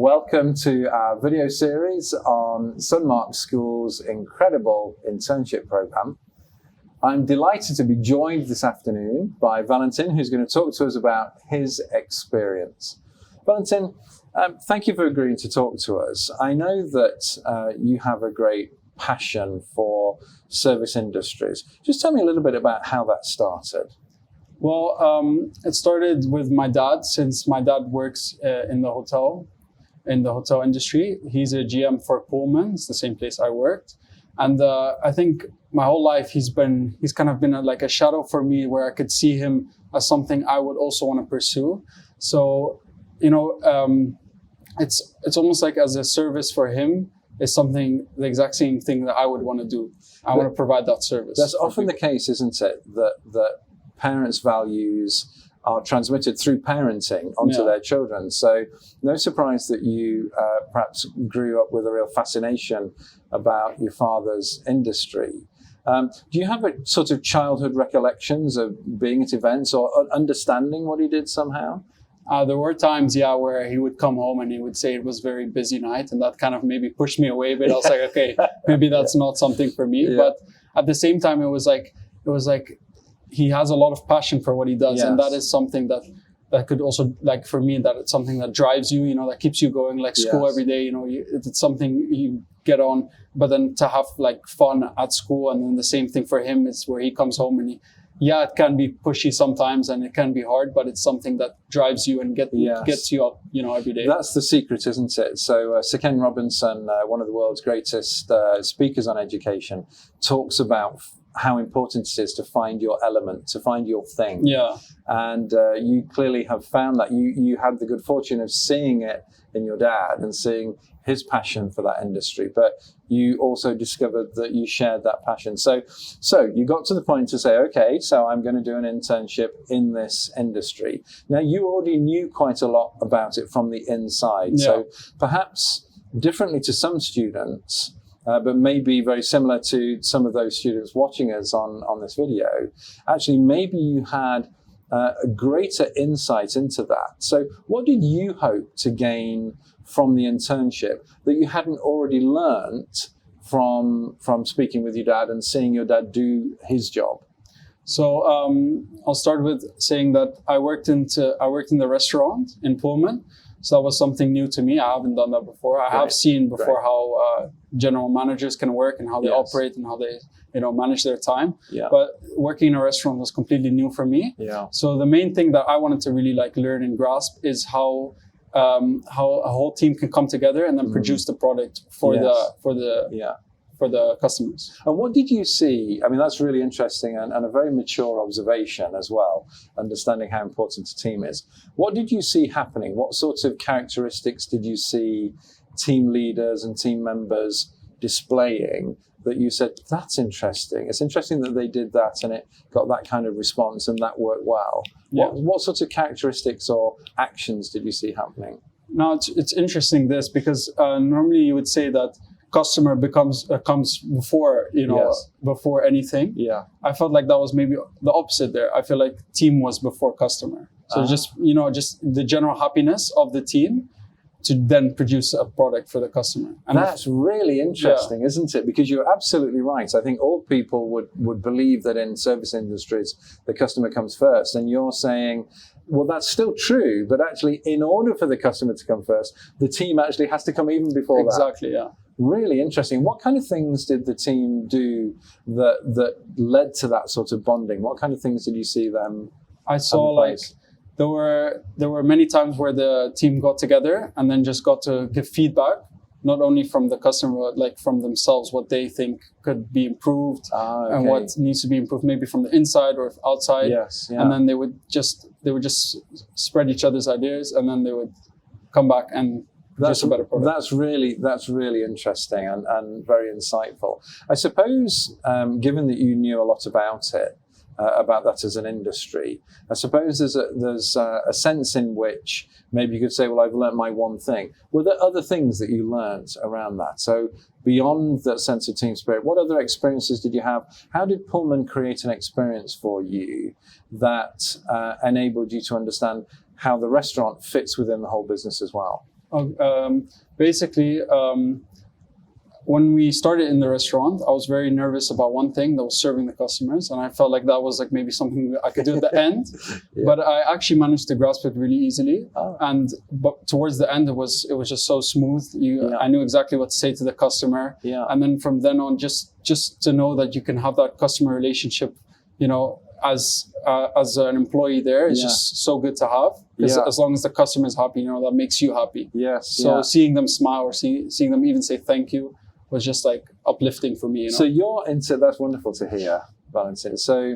Welcome to our video series on Sunmarke School's incredible internship program. I'm delighted to be joined this afternoon by Valentin, who's going to talk to us about his experience. Valentin, thank you for agreeing to talk to us. I know that you have a great passion for service industries. Just tell me a little bit about how that started. Well, it started with my dad, since my dad works in the hotel industry. He's a GM for Pullman. It's the same place I worked. And I think my whole life he's kind of been like a shadow for me, where I could see him as something I would also want to pursue. So, it's almost like as a service for him is something, the exact same thing that I would want to do. I want to provide that service. That's often the case, isn't it? That parents' values are transmitted through parenting onto their children. So no surprise that you perhaps grew up with a real fascination about your father's industry. Do you have a sort of childhood recollections of being at events or understanding what he did somehow? There were times, where he would come home and he would say it was a very busy night, and that kind of maybe pushed me away a bit. I was like, okay, maybe that's not something for me. Yeah. But at the same time, it was like he has a lot of passion for what he does. Yes. And that is something that could also, like for me, that it's something that drives you, that keeps you going, like school every day, it's something you get on, but then to have like fun at school. And then the same thing for him is where he comes home and it can be pushy sometimes and it can be hard, but it's something that drives you and gets you up, every day. That's the secret, isn't it? So Sir Ken Robinson, one of the world's greatest speakers on education, talks about how important it is to find your element, to find your thing. Yeah. And you clearly have found that. You had the good fortune of seeing it in your dad and seeing his passion for that industry, but you also discovered that you shared that passion. So you got to the point to say, okay, so I'm going to do an internship in this industry. Now, you already knew quite a lot about it from the inside. Yeah. So perhaps differently to some students, but maybe very similar to some of those students watching us on this video, actually, maybe you had a greater insight into that. So what did you hope to gain from the internship that you hadn't already learnt from speaking with your dad and seeing your dad do his job? So I'll start with saying that I worked in the restaurant in Pullman. So that was something new to me. I haven't done that before. I have seen before how general managers can work and how they operate and how they manage their time. Yeah. But working in a restaurant was completely new for me. Yeah. So the main thing that I wanted to really learn and grasp is how a whole team can come together and then produce the product for the customers. And what did you see? I mean, that's really interesting and a very mature observation as well, understanding how important a team is. What did you see happening? What sorts of characteristics did you see team leaders and team members displaying that you said, that's interesting. It's interesting that they did that and it got that kind of response and that worked well. Yeah. What sorts of characteristics or actions did you see happening? No, it's interesting because normally you would say that customer comes before before anything. Yeah, I felt like that was maybe the opposite there. I feel like team was before customer. So just the general happiness of the team to then produce a product for the customer. And that's really interesting, isn't it? Because you're absolutely right. I think all people would believe that in service industries, the customer comes first. And you're saying, well, that's still true, but actually in order for the customer to come first, the team actually has to come even before that. Exactly, yeah. Really interesting. What kind of things did the team do that led to that sort of bonding? What kind of things did you see them? I saw there were many times where the team got together and then just got to give feedback, not only from the customer, but from themselves, what they think could be improved and what needs to be improved, maybe from the inside or outside. Yes, yeah. And then they would just spread each other's ideas, and then they would come back and produce a better product. That's really interesting and very insightful. I suppose, given that you knew a lot about it, about that as an industry, I suppose there's a sense in which maybe you could say, well, I've learned my one thing. Were there other things that you learned around that? So beyond that sense of team spirit, what other experiences did you have? How did Pullman create an experience for you that enabled you to understand how the restaurant fits within the whole business as well? Basically, when we started in the restaurant, I was very nervous about one thing, that was serving the customers, and I felt like that was like maybe something I could do at the end. But I actually managed to grasp it really easily. But towards the end, it was just so smooth. I knew exactly what to say to the customer. And then from then on, just to know that you can have that customer relationship, as an employee there, is just so good to have. Because as long as the customer is happy, that makes you happy. So seeing them smile or seeing them even say thank you was just like uplifting for me. So that's wonderful to hear, Valentin. So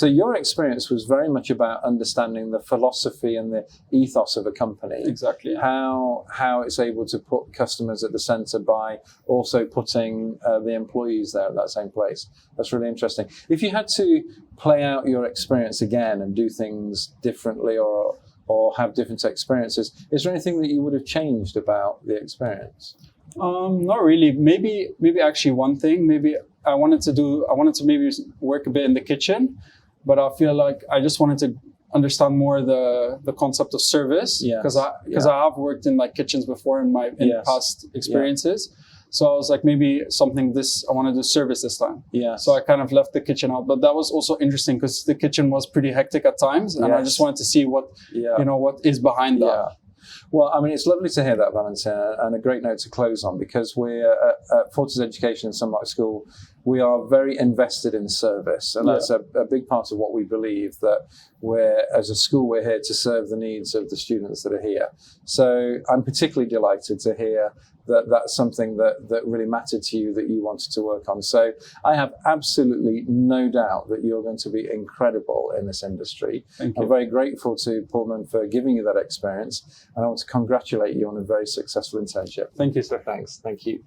your experience was very much about understanding the philosophy and the ethos of a company. Exactly. How it's able to put customers at the center by also putting the employees there at that same place. That's really interesting. If you had to play out your experience again and do things differently or have different experiences, is there anything that you would have changed about the experience? Not really. Maybe actually one thing. Maybe I wanted to maybe work a bit in the kitchen, but I feel like I just wanted to understand more the concept of service, because I have worked in like kitchens before in past experiences. So I was like, maybe I want to do service this time. So I kind of left the kitchen out, but that was also interesting because the kitchen was pretty hectic at times, and I just wanted to see what is behind that. Well, I mean, it's lovely to hear that, Valentin, and a great note to close on, because we're at Fortis Education and Sunmarke School, we are very invested in service, and that's a big part of what we believe, that as a school, we're here to serve the needs of the students that are here. So I'm particularly delighted to hear that that's something that really mattered to you, that you wanted to work on. So I have absolutely no doubt that you're going to be incredible in this industry. Thank you. I'm very grateful to Pullman for giving you that experience, and I want to congratulate you on a very successful internship. Thank you, sir. Thanks. Thank you.